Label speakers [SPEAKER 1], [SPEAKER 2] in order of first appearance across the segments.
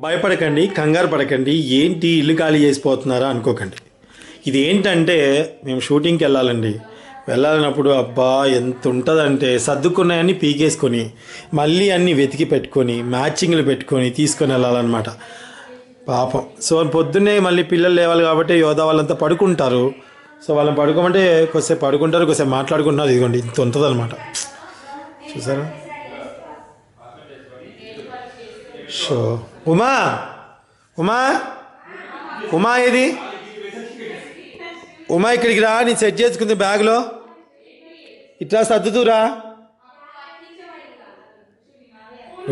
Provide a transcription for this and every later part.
[SPEAKER 1] భయపడకండి, కంగారు పడకండి. ఏంటి ఇల్లు ఖాళీ చేసిపోతున్నారా అనుకోకండి. ఇది ఏంటంటే మేము షూటింగ్కి వెళ్ళాలండి. వెళ్ళాలన్నప్పుడు అబ్బా ఎంత ఉంటుందంటే సర్దుకున్నాయన్నీ పీకేసుకొని మళ్ళీ అన్నీ వెతికి పెట్టుకొని మ్యాచింగ్లు పెట్టుకొని తీసుకొని వెళ్ళాలన్నమాట. పాపం. సో పొద్దున్నే మళ్ళీ పిల్లలు లేవాలి కాబట్టి యోధా వాళ్ళంతా పడుకుంటారు. సో వాళ్ళని పడుకోమంటే కొద్దిసేపు పడుకుంటారు, కొద్దిసేపు మాట్లాడుకుంటున్నారు. ఇదిగోండి ఇంత ఉంటుంది అనమాట. చూసారా? షో ఉమా ఉమా ఉమా ఏది? ఉమా ఇక్కడికి రా, నేను సెట్ చేసుకుంది బ్యాగ్లో. ఇట్లా సర్దుతురా.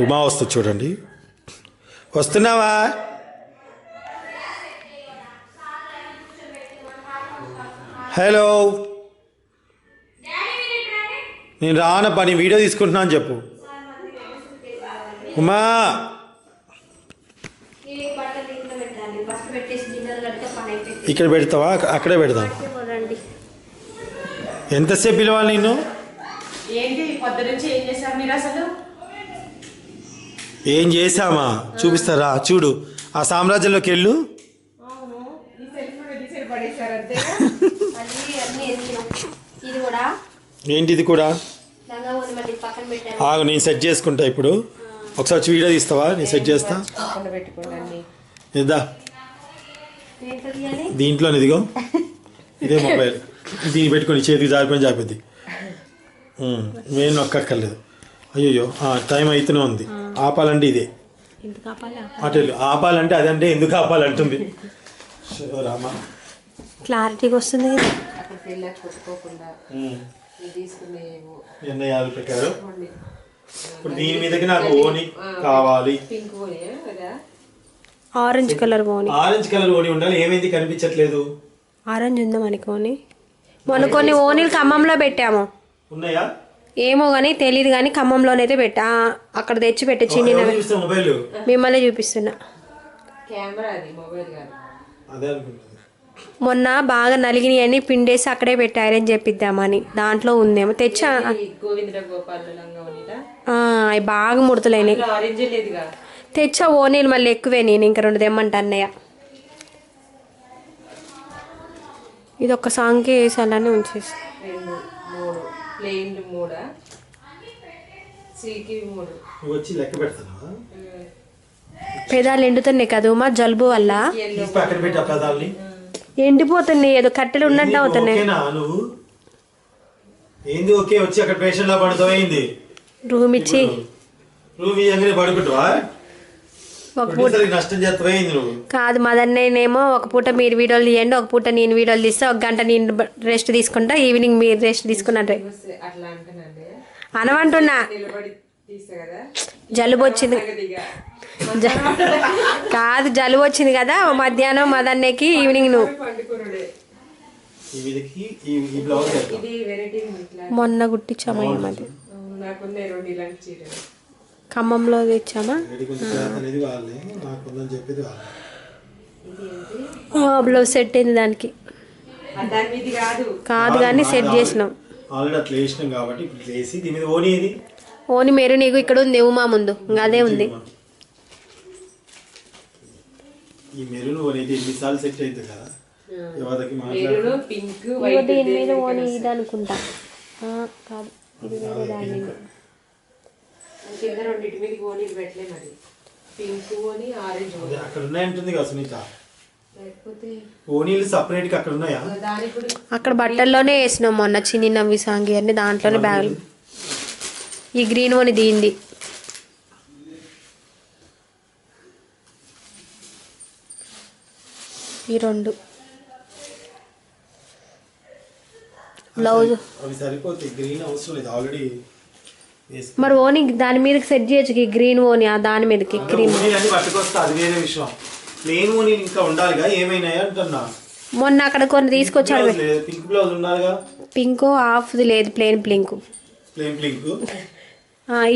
[SPEAKER 1] ఉమా వస్తుంది చూడండి. వస్తున్నావా? హలో, నేను రానప్పా, నేను వీడియో తీసుకుంటున్నాను చెప్పు. ఉమా ఇక్కడ పెడతావా? అక్కడే పెడతాం. ఎంతసేపు పిలవాలి నిన్ను? ఏం చేసామా చూపిస్తారా? చూడు, ఆ సామ్రాజ్యంలోకి వెళ్ళు. ఏంటి ఇది కూడా? ఆగు, నేను సెట్ చేసుకుంటా ఇప్పుడు. ఒకసారి వచ్చి వీడియో తీస్తావా? నేను సెట్ చేస్తా. ఇద్దా దీంట్లో ఇదిగో, ఇదే మొబైల్. దీన్ని పెట్టుకొని చేతికి జారిపోయి జారిపోద్ది. నేను నొక్కక్కర్లేదు. అయ్యో టైం అయితేనే ఉంది. ఆపాలంటే ఇదే. అటు ఆపాలంటే అదంటే ఎందుకు ఆపాలంటుంది. రామా
[SPEAKER 2] క్లారిటీగా వస్తుంది.
[SPEAKER 1] నిర్ణయాలు పెట్టారు. ఇప్పుడు దీని మీదకి నాకు ఓని కావాలి.
[SPEAKER 2] ఆరెంజ్ కలర్ ఓని.
[SPEAKER 1] ఆరెంజ్ కలర్ ఓని ఉండాలి. ఏమైంది కనిపించట్లేదు?
[SPEAKER 2] ఆరెంజ్ ఉందా మనకి ఓని? మొన్న కొన్ని ఓనీలు ఖమ్మంలో పెట్టాము.
[SPEAKER 1] ఉన్నాయా
[SPEAKER 2] ఏమో కానీ తెలియదు, కానీ ఖమ్మంలోనైతే పెట్టా. అక్కడ తెచ్చి పెట్టే చిన్న
[SPEAKER 1] మొబైల్
[SPEAKER 2] మిమ్మల్ని చూపిస్తున్నా. మొన్న బాగా నలిగినవన్నీ పిండేసి అక్కడే పెట్టి ఐరన్ చేపిద్దామని. దాంట్లో ఉందేమో తెచ్చా. అవి బాగా ముడతలైనాయి. తెచ్చా ఓనీలు మళ్ళీ ఎక్కువే. నేను ఇంకా 2 తెమ్మంటా అన్నయ్య. ఇది ఒక్క సాంగ్కి వేసాలని ఉంచేసి పెదాలు ఎండుతున్నాయి కదా మా జలుబు వల్ల. ఎండిపోతున్నాయి, ఏదో కట్టెలు ఉన్నట్టు అవుతున్నాయి. రూమ్ ఇచ్చి ఒక పూట కాదు మదన్నేమో ఒక పూట మీరు వీడియోలు తీయండి, ఒక పూట నేను వీడియోలు తీస్తే, 1 గంట నేను రెస్ట్ తీసుకుంటా, ఈవినింగ్ మీరు రెస్ట్ తీసుకున్నట్టే అనమంటున్నా. జలుబు వచ్చింది కాదు, జలుబు వచ్చింది కదా మధ్యాహ్నం మదన్నకి, ఈవినింగ్ నువ్వు. మొన్న కుట్టించామా ఈ మధ్య ఖమ్మంలో తెచ్చామా. బ్లౌజ్ సెట్ అయింది దానికి కాదు కానీ సెట్ చేసినాం. ఓని మేరు నీకు ఇక్కడ ఉంది, ఉమా ముందు ఇంకా అదే ఉంది. దీని మీద ఓని ఇది అనుకుంటా. కాదు, ఇది వేరే దాని మీద. అక్కడ బట్టల్లోనే వేసినాం మొన్న చిన్ని నవ్వి సాంగి అన్ని దాంట్లోనే బ్యాగులు. ఈ గ్రీన్ ఓని దీంది. ఈ 2 బ్లౌజ్ మరి ఓని దాని మీదకి సెట్ చేయొచ్చు. గ్రీన్ ఓని దాని మీదకి క్రీమ్. మొన్న అక్కడ కొన్ని తీసుకొచ్చాడు. పింక్ హాఫ్ది లేదు, ప్లెయిన్ పింక్.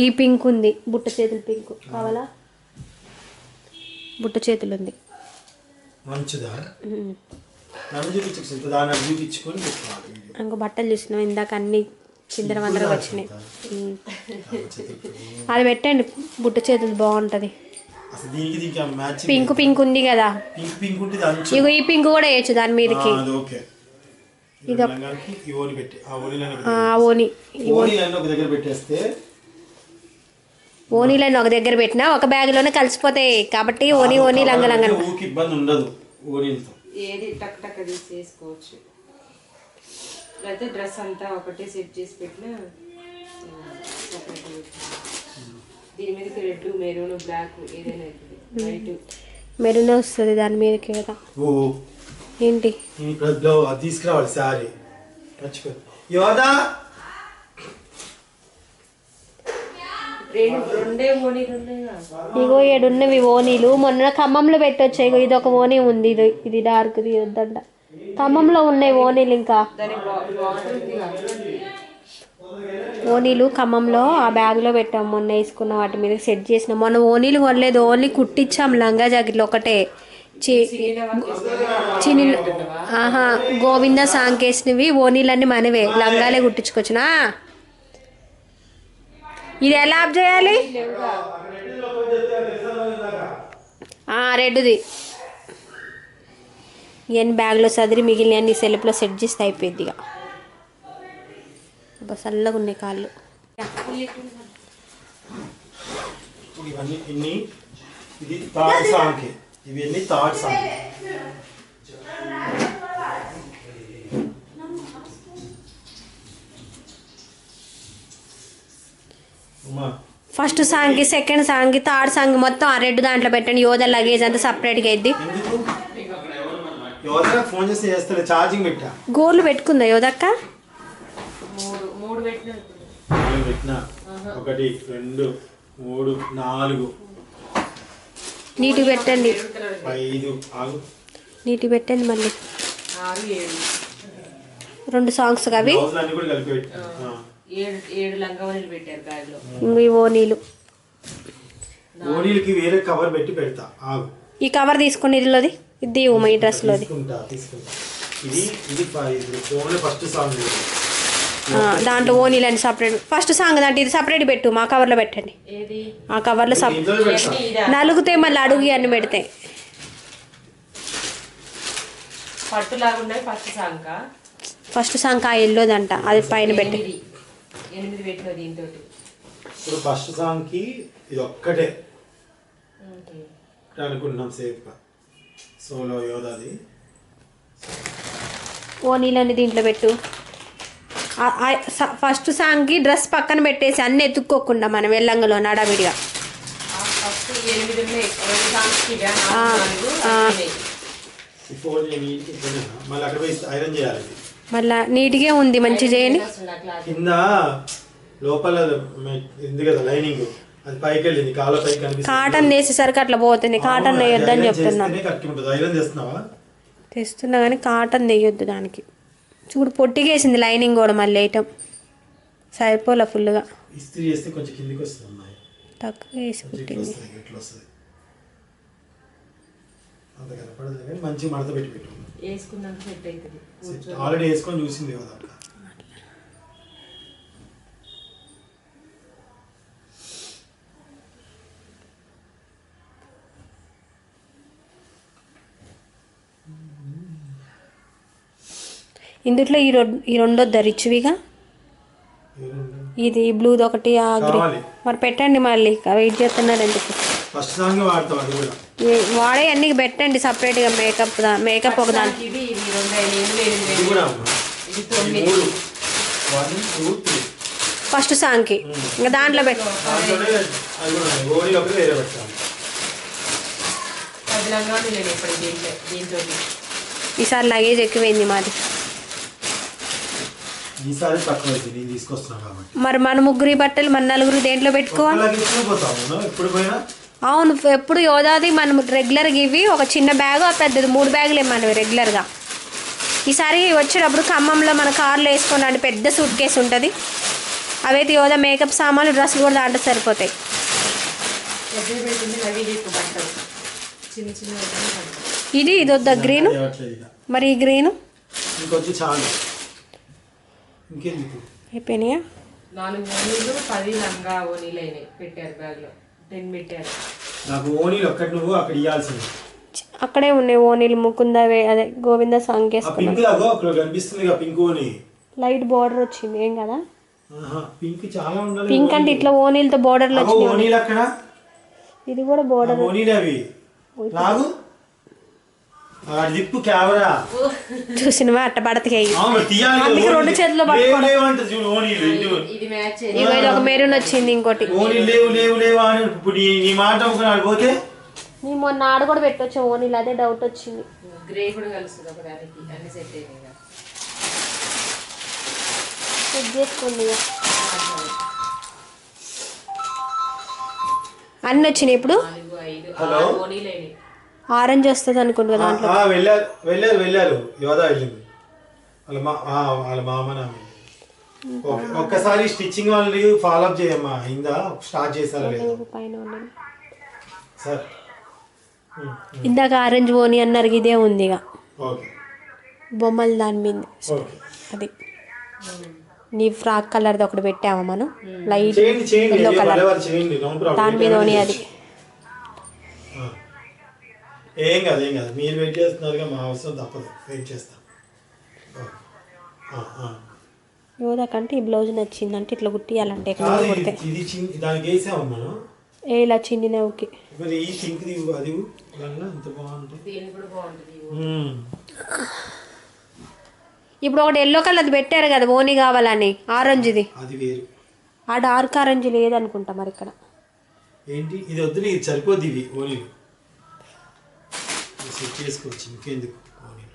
[SPEAKER 2] ఈ పింక్ ఉంది, బుట్ట చేతులు పింక్ కావాలా? బుట్ట చేతులు ఉంది. ఇంకో బట్టలు చూసినాం ఇందాక, అన్ని చిందర వందరగా వచ్చినాయి. అది పెట్టండి, బుట్ట చేతులు బాగుంటుంది.
[SPEAKER 1] అసలు దీనికి మ్యాచ్
[SPEAKER 2] పింక్ పింక్ ఉంది కదా,
[SPEAKER 1] పింక్ ఉంటుంది అంచు.
[SPEAKER 2] ఇగో ఈ పింక్ కూడా వేయచ్చు దాని మీదకి.
[SPEAKER 1] అది ఓకే.
[SPEAKER 2] ఇది
[SPEAKER 1] ఈ ఓని పెట్టి
[SPEAKER 2] ఓని
[SPEAKER 1] ఓనీలన్నీ ఒక దగ్గర పెట్టేస్తే,
[SPEAKER 2] ఓనీలను ఒక దగ్గర పెట్టినా ఒక బ్యాగ్లోనే కలిసిపోతాయి కాబట్టి ఓని లంగ
[SPEAKER 1] ఊకి ఇబ్బంది ఉండదు ఓనీలతో.
[SPEAKER 3] ఏది టక్ టక్ తీసేసుకోవచ్చు. లేకపోతే డ్రెస్ అంతా ఒకటే సెట్ చేసి పెట్టినా దీని మీదకి రెడ్, మెరూన్, బ్లాక్ ఏదైనా అవుతుంది. వైట్
[SPEAKER 2] మెరూన్ వస్తుంది దాని మీదకి కదా.
[SPEAKER 1] ఓ
[SPEAKER 2] ఏంటి
[SPEAKER 1] అది తీసుకురావాలి సారీ మర్చిపోయి. యోదా
[SPEAKER 3] రెండే ఓనీలు ఉన్నాయిగా.
[SPEAKER 2] ఇగో ఏడున్నవి ఓనీలు. మొన్న ఖమ్మంలో పెట్టొచ్చాయి. ఇగో ఇది ఒక ఓనీ ఉంది, ఇది డార్క్, ఇది వద్దంట. ఖమ్మంలో ఉన్నాయి ఓనీలు. ఇంకా ఓనీలు ఖమ్మంలో ఆ బ్యాగ్లో పెట్టాం. మొన్న వేసుకున్న వాటి మీద సెట్ చేసినాం. మొన్న ఓనీలు కొనలేదు, ఓన్లీ కుట్టించాం లంగా జాకెట్లు ఒకటే. చిన్న గోవింద సాంకేసినవి ఓనీలన్నీ మనవే, లంగాలే కుట్టించుకొచ్చినా. ఇది ఎలా ఆఫ్ చేయాలి? రెడ్ది ఇవన్నీ బ్యాగ్లో సదిరి మిగిలిన అన్ని సెల్ఫ్లో సెట్ చేస్తే అయిపోయింది. ఇక చల్లగా ఉన్నాయి కాళ్ళు.
[SPEAKER 1] ఇవన్నీ ఇది థర్డ్ సాంగ్, ఇవన్నీ థర్డ్ సాంగ్.
[SPEAKER 2] ఫస్ట్ సాంగ్కి, సెకండ్ సాంగ్కి, థర్డ్ సాంగ్ మొత్తం ఆ రెడ్ దాంట్లో పెట్టండి. యోధ లగేజ్ అంతా సపరేట్గా అయింది.
[SPEAKER 1] ఫోన్ చేస్తే చేస్తారు, ఛార్జింగ్ పెట్టా.
[SPEAKER 2] గోర్లు పెట్టుకుందా యోధక్క?
[SPEAKER 3] మూడు పెట్టినా.
[SPEAKER 1] 1 2 3 4
[SPEAKER 2] నీటి పెట్టండి,
[SPEAKER 1] 5
[SPEAKER 2] నీటి పెట్టండి. మళ్ళీ
[SPEAKER 3] 6 7
[SPEAKER 2] 2 సాంగ్స్ అవి.
[SPEAKER 1] అన్ని కూడా కలిపి పెట్టా.
[SPEAKER 3] 7 లంగావనీలు పెట్టారు బ్యాగ్లో.
[SPEAKER 2] ఇంక ఈ ఓనీలు,
[SPEAKER 1] ఓనీలకి వేరే కవర్ పెట్టి పెడతా.
[SPEAKER 2] ఈ కవర్ తీసుకుని ఇదిలోది, ఇది ఈ డ్రెస్లోది.
[SPEAKER 1] తీసుకుంటా. ఇది ఫోన్లో ఫస్ట్ సాంగ్.
[SPEAKER 2] దాంట్లో ఓనీలు అని సపరేట్. ఫస్ట్ సాంగ్ దాంట్లో ఇది సపరేట్ పెట్టు, మా కవర్లో పెట్టండి. ఆ కవర్లో నలుగుతే మళ్ళీ అడుగు అన్ని పెడితే
[SPEAKER 3] పట్టులాగున్నాయి.
[SPEAKER 2] ఫస్ట్ సాంగ్ ఆ ఎల్లోదంట, అది పైన పెట్టి
[SPEAKER 3] 8 పెట్టిన దీంతో.
[SPEAKER 1] ఇప్పుడు ఫస్ట్ సాంగ్ కి ఇది ఒక్కటే అనుకుంటున్నాం సేఫ్గా. సోలో యోధాది
[SPEAKER 2] ఓనీలని దీంట్లో పెట్టు. ఫస్ట్ సాంగ్కి డ్రెస్ పక్కన పెట్టేసి అన్ని ఎత్తుక్కోకుండా మనం వెళ్ళంగలో నడవిడిగా. మళ్ళా నీట్గా ఉంది, మంచి చేయండి.
[SPEAKER 1] కింద లోపల ఉంది కదా లైనింగ్, అది పైకి వెళ్ళింది, కాళ్ళ పైకి కనిపిస్తుంది.
[SPEAKER 2] కాటన్ వేసేసరికి అట్లా పోతుంది. కాటన్ వేయొద్దని చెప్తున్నాను.
[SPEAKER 1] ఐరన్ చేస్తున్నావా?
[SPEAKER 2] తెస్తున్నా కానీ కాటన్ వేయొద్దు దానికి. చూడు పొట్టిగేసింది లైనింగ్ కూడా. మళ్ళీ వేయటం సరిపోలే ఫుల్గా.
[SPEAKER 1] ఇస్త్రీ చేస్తే కొంచెం కిందికి వస్తుంది అమ్మాయి,
[SPEAKER 2] తక్కువ వేసి పుట్టింది.
[SPEAKER 1] ఇట్లా వస్తుంది, అంత కనపడదు కానీ మంచిగా మడత పెట్టి పెట్టు.
[SPEAKER 3] వేసుకున్నాక సెట్ అవుతుంది.
[SPEAKER 1] ఆల్రెడీ వేసుకొని చూసింది కదా.
[SPEAKER 2] ఇందుట్లో ఈ రెండు రిచ్విగా, ఇది బ్లూది ఒకటి, ఆ గ్రీన్. మరి పెట్టండి, మళ్ళీ వెయిట్ చేస్తున్నారు ఎందుకు?
[SPEAKER 1] ఫస్ట్ సాంగ్ వాడతాం, అది కూడా
[SPEAKER 2] వాడే అన్ని పెట్టండి సపరేట్గా. మేకప్ ఒక దానికి. ఫస్ట్ సాంగ్కి ఇంకా దాంట్లో పెట్టు. ఈసారి లగేజ్ ఎక్కువైంది మాది. మరి మన ముగ్గురి బట్టలు మన నలుగురు దేంట్లో పెట్టుకోవాలి? అవును, ఎప్పుడు యోధాది మనం రెగ్యులర్గా ఇవి ఒక చిన్న బ్యాగ్, పెద్దది 3 బ్యాగులు మనం రెగ్యులర్గా. ఈసారి వచ్చేటప్పుడు ఖమ్మంలో మన కార్లో వేసుకొని రండి, పెద్ద సూట్ కేసు ఉంటుంది. అవైతే యోధా మేకప్ సామాన్లు, డ్రెస్సులు కూడా దాంట్లో సరిపోతాయి. ఇది వద్దా గ్రీను? మరి ఈ గ్రీను అయిపోయినాయా?
[SPEAKER 3] 4 ఓనీలు 10 లంగా ఓనీలు అయినాయి. పెట్టారు బ్యాగ్లో 10 పెట్టారు.
[SPEAKER 1] నాకు ఓనీలు ఒక్కటి నువ్వు అక్కడ ఇవ్వాల్సింది.
[SPEAKER 2] అక్కడే ఉన్నాయి ఓనీలు ముకుంద అదే గోవింద సాంగ్
[SPEAKER 1] ఆ
[SPEAKER 2] వేసుకున్నాం.
[SPEAKER 1] పింక్ లాగో అక్కడ కనిపిస్తుంది కదా పింక్ ఓనీ.
[SPEAKER 2] లైట్ బార్డర్ వచ్చింది ఏం కదా.
[SPEAKER 1] పింక్ చాలా ఉండాలి.
[SPEAKER 2] పింక్ అంటే ఇట్లా ఓనీలతో బార్డర్లు
[SPEAKER 1] అగో
[SPEAKER 2] వచ్చినాయి.
[SPEAKER 1] ఓనీలు అక్కడ
[SPEAKER 2] ఇది కూడా బార్డర్.
[SPEAKER 1] ఓనీలు అవి లాగు లిప్పు కెమెరా
[SPEAKER 2] చూసినవా అట్ట పడతాయి.
[SPEAKER 1] తీయాలి.
[SPEAKER 2] అందుకే రెండు చేతుల్లో పట్టుకోవడం.
[SPEAKER 1] లేవంటది చూడు ఓనీలు.
[SPEAKER 3] ఇది మ్యాచ్
[SPEAKER 2] ఇగో ఇది ఒక మెరూన్ వచ్చింది ఇంకోటి.
[SPEAKER 1] ఓనీలు లేవు లేవు లేవు అని ఇప్పుడు నీ మాట ఒకనాడు పోతే
[SPEAKER 2] నీ మొన్న ఆడ కూడా పెట్టొచ్చు ఓనీలు, అదే డౌట్ వచ్చింది.
[SPEAKER 3] గ్రే కూడా కలుస్తుంది ఒకదానికి, అన్ని సెట్ అయినాయి కదా.
[SPEAKER 2] చెక్ చేసుకోండి ఇక. అన్నీ వచ్చినాయి ఇప్పుడు.
[SPEAKER 3] 4, 5,
[SPEAKER 1] హలో?
[SPEAKER 3] 6 ఓనీలు అయినాయి.
[SPEAKER 2] ఆరెంజ్ వస్తుంది అనుకుంటా దాంట్లో.
[SPEAKER 1] వెళ్ళారు యోధా వెళ్ళింది వాళ్ళ మామ ఒక్కసారి స్టిచ్చింగ్ వాళ్ళని ఫాలో అప్ చేయమ్మా. అయిందా స్టార్ట్ చేశారా లేదు
[SPEAKER 2] పైన ఉన్నాయి.
[SPEAKER 1] సార్
[SPEAKER 2] ఇందాక ఆరెంజ్ ఓని అన్నారు, ఇదే ఉంది ఇక
[SPEAKER 1] ఓకే
[SPEAKER 2] బొమ్మలు దాని మీద.
[SPEAKER 1] ఓకే
[SPEAKER 2] అది నీ ఫ్రాక్ కలర్ది ఒకటి పెట్టావా మనం, లైట్
[SPEAKER 1] చేయండి చేయండి
[SPEAKER 2] ఎల్లో కలర్
[SPEAKER 1] చేయండి నో ప్రాబ్లం.
[SPEAKER 2] దాని మీద ఓని అది.
[SPEAKER 1] ఏం కాదు ఏం కాదు, మీరు వెయిట్ చేస్తున్నారుగా, మా అవసరం తప్పదు, వెయిట్ చేస్తాం.
[SPEAKER 2] యోధా కంటే ఈ బ్లౌజ్ నచ్చిందంటే ఇట్లా కుట్టియాలంటే
[SPEAKER 1] కాదు, ఇది దానికి వేసాము మనం.
[SPEAKER 2] ఏ ఇలా చిన్న ఓకే.
[SPEAKER 1] మరి ఈ పింక్ అది ఎంత బాగుంటుంది.
[SPEAKER 3] దీని కూడా బాగుంటుంది.
[SPEAKER 2] ఇప్పుడు ఒకటి ఎల్లో కలర్ పెట్టారు కదా ఓని కావాలని, ఆరెంజ్ది.
[SPEAKER 1] అది వేరు.
[SPEAKER 2] ఆ డార్క్ ఆరెంజ్ లేదనుకుంటా మరి ఇక్కడ.
[SPEAKER 1] ఏంటి ఇది వద్దు, ఇది సరిపోద్ది. ఇవి ఓనీలు సెట్ చేసుకోవచ్చు, ఇంకెందుకు ఓనీలు.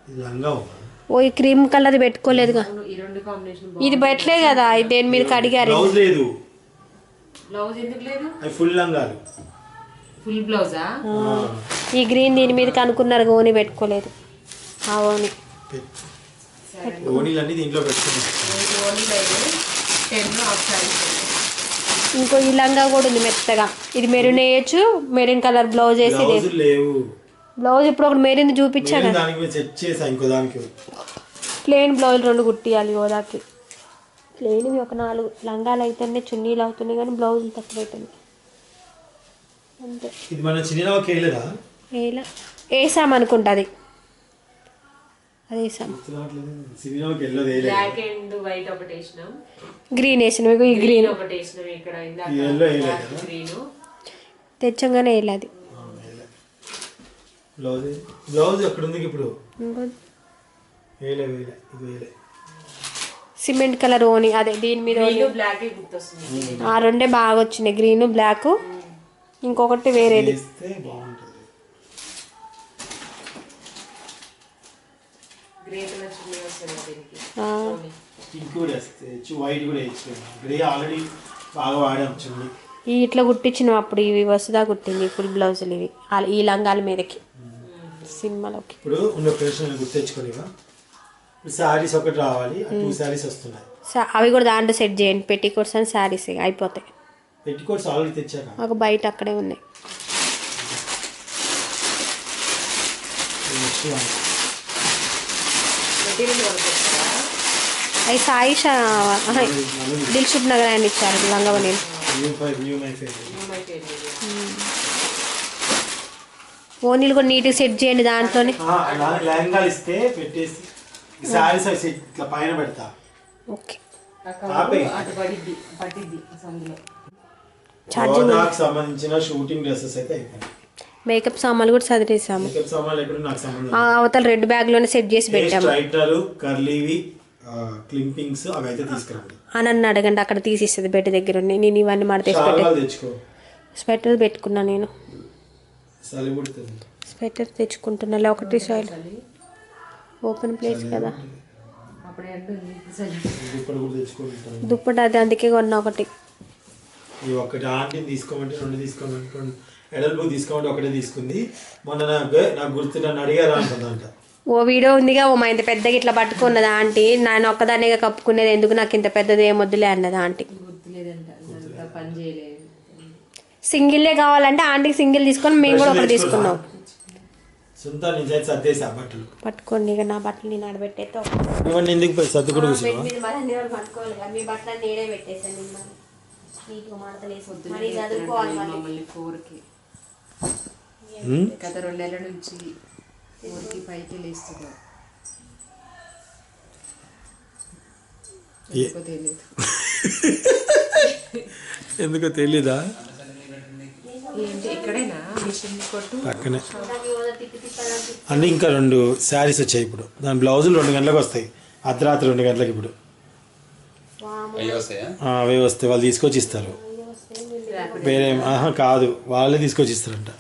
[SPEAKER 1] ఇది లంగా ఉన్నా
[SPEAKER 2] ఓ ఈ క్రీమ్ కలర్ పెట్టుకోలేదుగా,
[SPEAKER 3] ఈ రెండు కాంబినేషన్
[SPEAKER 2] ఇది పెట్టలేదు కదా, ఇది దేని మీద కడిగారు.
[SPEAKER 1] బ్లౌజ్ లేదు,
[SPEAKER 3] బ్లౌజ్ ఎందుకు లేదు?
[SPEAKER 1] అవి ఫుల్ లంగాలు.
[SPEAKER 3] ఫుల్ బ్లౌజా?
[SPEAKER 2] ఈ గ్రీన్ దీని మీద కనుక్కున్నారు, ఓని పెట్టుకోలేదు. ఆ ఓని
[SPEAKER 1] ఓనీలు అన్ని దీంట్లో పెట్టుకున్నాం.
[SPEAKER 3] ఓనీలు అయితే 10 హాఫ్ సారీస్.
[SPEAKER 2] ఇంకో ఈ లంగా కూడా ఉంది మెత్తగా, ఇది మెరూన్ వేయచ్చు, మెరూన్ కలర్ బ్లౌజ్ వేసి
[SPEAKER 1] బ్లౌజ్ లేవు.
[SPEAKER 2] బ్లౌజ్ ఇప్పుడు ఒకటి మెరూన్ చూపించాను,
[SPEAKER 1] దానికి మీద సెట్ చేసా, ఇంకో దానికి
[SPEAKER 2] ప్లెయిన్ బ్లౌజ్ 2 కుట్టియాలి యోధాకి. ప్లెయిన్ ఒక 4 లంగాలు అయితేనే చున్నీలు అవుతున్నాయి కానీ బ్లౌజులు తక్కువ అవుతుంది అంతే.
[SPEAKER 1] ఇది మన చిన్నకి వేయలేదా?
[SPEAKER 2] వేలా వేసామనుకుంటుంది, అది వేసాం.
[SPEAKER 1] సినిమాకి వెళ్ళదు, వేయలేదు.
[SPEAKER 3] బ్లాక్ అండ్ వైట్ ఒకటి వేసినాం,
[SPEAKER 2] గ్రీన్ వేసినాం, ఇగో ఈ గ్రీన్
[SPEAKER 3] గ్రీన్ ఒకటి వేసినాం. ఇక్కడ
[SPEAKER 1] ఈ yellow వేయలేదు కదా?
[SPEAKER 3] గ్రీన్
[SPEAKER 2] తెచ్చంగానే వేయలేదు.
[SPEAKER 1] బ్లౌజ్ బ్లౌజ్ ఎక్కడ ఉంది ఇప్పుడు?
[SPEAKER 2] ఇంకో
[SPEAKER 1] వేయలే వేయలే, ఇది వేయలే.
[SPEAKER 2] సిమెంట్ కలర్ ఓని, అదే దీని మీద ఓని.
[SPEAKER 3] గ్రీన్ బ్లాక్ గుర్తొస్తుంది.
[SPEAKER 2] ఆ రెండే బాగా వచ్చినాయి, గ్రీన్ బ్లాక్. ఇంకొకటి వేరేది
[SPEAKER 1] వేస్తే బాగుంటుంది.
[SPEAKER 3] గ్రే కలర్ చున్నీ వస్తుంది దీనికి.
[SPEAKER 1] పింక్ కూడా వేస్తే వైట్ కూడా వేయచ్చు. గ్రే ఆల్రెడీ బాగా వాడాం చున్నీ.
[SPEAKER 2] ఈ ఇట్లా కుట్టించినాం అప్పుడు, ఇవి వస్తుందా కుట్టింది ఫుల్ బ్లౌజులు ఇవి ఈ లంగాల మీదకి సినిమాలోకి.
[SPEAKER 1] ఇప్పుడు ఉన్న ప్రశ్న గుర్తెచ్చుకోలేవా? ఇప్పుడు శారీస్ ఒకటి రావాలి, 2 శారీస్ వస్తున్నాయి.
[SPEAKER 2] అవి కూడా దాంట్లో సెట్ చేయండి, పెట్టికోట్స్ అని శారీస్ అయిపోతాయి.
[SPEAKER 1] పెట్టికోట్స్ ఆల్రెడీ తెచ్చాక
[SPEAKER 2] ఒక బయట అక్కడే ఉన్నాయి. అవి సాయి దిల్షుక్ నగర్ అని ఇచ్చారు లంగవని. ఓనీలు కూడా నీట్గా సెట్ చేయండి దాంట్లోనే.
[SPEAKER 1] లెహంగాలు ఇస్తే పెట్టేసి శారీస్ ఇట్లా పైన పెడతా.
[SPEAKER 2] ఓకే
[SPEAKER 3] అటు పడిద్ది పట్టిద్ది అందులో.
[SPEAKER 1] నాకు సంబంధించిన షూటింగ్ డ్రెస్సెస్ అయితే అయిపోయాయి.
[SPEAKER 2] మేకప్ సామాన్లు కూడా చదివేసాము.
[SPEAKER 1] మేకప్ సామాన్లు ఎక్కడ నాకు సంబంధం.
[SPEAKER 2] అవతల రెడ్ బ్యాగ్లోనే సెట్ చేసి పెట్టాము.
[SPEAKER 1] స్ట్రైటరు, కర్లీవి, క్లింపింగ్స్ అవి అయితే తీసుకురండి
[SPEAKER 2] అని నన్ను అడగండి, అక్కడ తీసిస్తుంది బెడ్ దగ్గర ఉన్నాయి. నేను ఇవన్నీ మడత
[SPEAKER 1] తెచ్చుకో.
[SPEAKER 2] స్వెటర్ పెట్టుకున్నా నేను,
[SPEAKER 1] చలి పుడుతుంది.
[SPEAKER 2] స్వెటర్ తెచ్చుకుంటున్నా ఒకటి సైడ్ ఓపెన్ ప్లేస్ కదా.
[SPEAKER 1] దుప్పటి కూడా తెచ్చుకుంటాను.
[SPEAKER 2] దుప్పటి అది అందుకే కొన్నా ఒకటి.
[SPEAKER 1] ఈ ఒక్కటి ఆంటీని తీసుకోమంటే 2 తీసుకోమంటే, ఎడల్పు తీసుకోమంటే ఒకటే తీసుకుంది. మొన్న నాకు గుర్తు నన్ను అడిగారా అంటుందంట.
[SPEAKER 2] ఓ వీడియో ఉందిగా, ఓ మా ఇంత పెద్దగా ఇట్లా పట్టుకున్నదా ఆంటీ, నేను ఒక్కదాన్నిగా కప్పుకునేది ఎందుకు, నాకు ఇంత పెద్దది ఏమొద్దులే అన్నదా ఆంటీ.
[SPEAKER 3] పని చేయలేదు.
[SPEAKER 2] సింగిల్లే కావాలంటే ఆంటీకి సింగిల్ తీసుకొని మేము కూడా ఒకటి తీసుకున్నాం.
[SPEAKER 1] సొంత నిజాయితీ సర్దేసా బట్టలు
[SPEAKER 2] పట్టుకోండి, ఇక నా బట్టలు నేను ఆడబెట్టేతో
[SPEAKER 1] ఇవన్నీ ఎందుకు సర్దుకుడు
[SPEAKER 2] పట్టుకోవాలి. మీ బట్టలు నేడే పెట్టేసాను. నీట్గా మడతలేసి
[SPEAKER 3] పొద్దున్న
[SPEAKER 2] మరి చదువుకోవాలి మళ్ళీ.
[SPEAKER 3] మమ్మల్ని 4కి గత 2 నెలల నుంచి 4కి 5కి లేస్తున్నాం.
[SPEAKER 1] ఏ-
[SPEAKER 3] ఎందుకో తెలియదు.
[SPEAKER 1] ఎందుకో తెలీదా?
[SPEAKER 3] ఏంటి ఇక్కడేనా మిషన్ కొట్టు?
[SPEAKER 1] పక్కనే
[SPEAKER 2] తిప్పి తిప్పడానికి
[SPEAKER 1] అంటే ఇంకా 2 శారీస్ వచ్చాయి ఇప్పుడు. దాని బ్లౌజులు 2 గంటలకు వస్తాయి, అర్ధరాత్రి 2 గంటలకు ఇప్పుడు. అవే వస్తాయి, వాళ్ళు తీసుకొచ్చి ఇస్తారు. వేరే కాదు, వాళ్ళే తీసుకొచ్చి ఇస్తారంట.